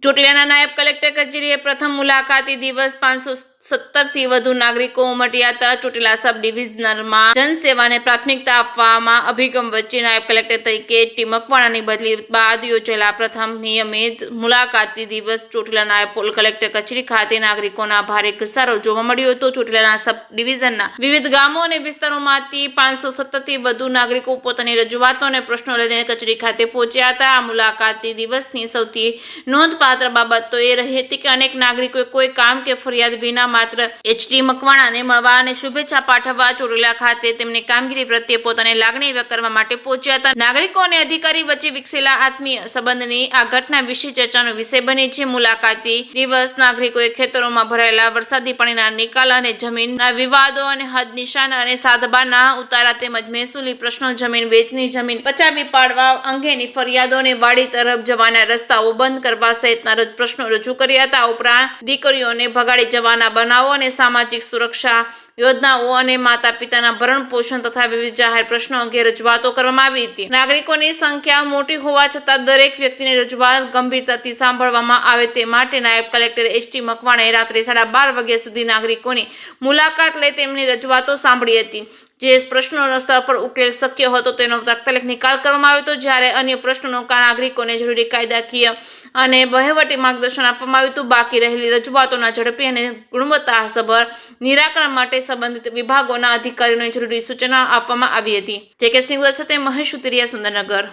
ચોટીલાના નાયબ કલેક્ટર કચેરીએ પ્રથમ મુલાકાતી દિવસ 517થી વધુ નાગરિકો ઉમટ્યા હતા. ચોટીલા સબ ડિવિઝનલમાં જનસેવાને પ્રાથમિકતા આપવામાં અભિગમ વચ્ચે નાયબ કલેક્ટર તરીકે ટી મકવાણાની બદલી બાદ યોજાયેલા પ્રથમ નિયમિત મુલાકાતી દિવસ ચોટીલા નાયબ કલેક્ટર કચેરી ખાતે નાગરિકોના ભારે ઘસારો જોવા મળ્યો હતો. ચોટીલાના સબ ડિવિઝનના વિવિધ ગામો અને વિસ્તારોમાંથી 517થી વધુ નાગરિકો પોતાની રજૂઆતો અને પ્રશ્નો લઈને કચેરી ખાતે પહોંચ્યા હતા. આ મુલાકાતી દિવસની સૌથી નોંધપાત્ર બાબત તો એ રહી હતી કે અનેક નાગરિકોએ કોઈ કામ કે ફરિયાદ વિના માત્ર ટી મકવાણાને મળવા અને શુભેચ્છા પાઠવવા ચોટીલા ખાતે તેમની કામગીરી પ્રત્યે પોતાની લાગણી વ્યક્ત કરવા માટે પહોંચ્યા હતા. નાગરિકો અને અધિકારી વચ્ચે વિકસેલા આત્મીય સંબંધની આ ઘટના વિશે ચર્ચાનો વિષય બની છે. મુલાકાતી દિવસ નાગરિકોએ ખેતરોમાં ભરાયેલા વરસાદી પાણીના નિકાલ અને જમીનના વિવાદો અને હદ નિશાન અને સાતબારના ઉતારા તેમજ મહેસૂલી પ્રશ્નો, જમીન વેચની, જમીન પચાવી પાડવા અંગેની ફરિયાદો અને વાડી તરફ જવાના રસ્તાઓ બંધ કરવા સહિતના પ્રશ્નો રજૂ કર્યા હતા. ઉપરાંત દીકરીઓને ભગાડી જવાના બનાવો અને સામાજિક સુરક્ષા યોજનાઓ અને માતા પિતાના ભરણ પોષણ તથા વિવિધ જાહેર પ્રશ્નો અંગે રજૂઆતો કરવામાં આવી હતી. નાગરિકોની સંખ્યા મોટી હોવા છતાં દરેક વ્યક્તિની રજૂઆત ગંભીરતાથી સાંભળવામાં આવે તે માટે નાયબ કલેક્ટર ટી મકવાણાએ રાત્રે 12:30 વાગ્યા સુધી નાગરિકોની મુલાકાત લઈ તેમની રજૂઆતો સાંભળી હતી. જે પ્રશ્નોનો સ્થળ પર ઉકેલ શક્ય હતો તેનો તાત્કાલિક નિકાલ કરવામાં આવ્યો હતો, જ્યારે અન્ય પ્રશ્નોનો નાગરિકોને જરૂરી કાયદાકીય અને વહીવટી માર્ગદર્શન આપવામાં આવ્યું હતું. બાકી રહેલી રજૂઆતોના ઝડપી અને ગુણવત્તાસભર નિરાકરણ માટે સંબંધિત વિભાગોના અધિકારીઓને જરૂરી સૂચના આપવામાં આવી હતી. જે કે સિંગર સાથે મહેશ ઉતરિયા, સુંદરનગર.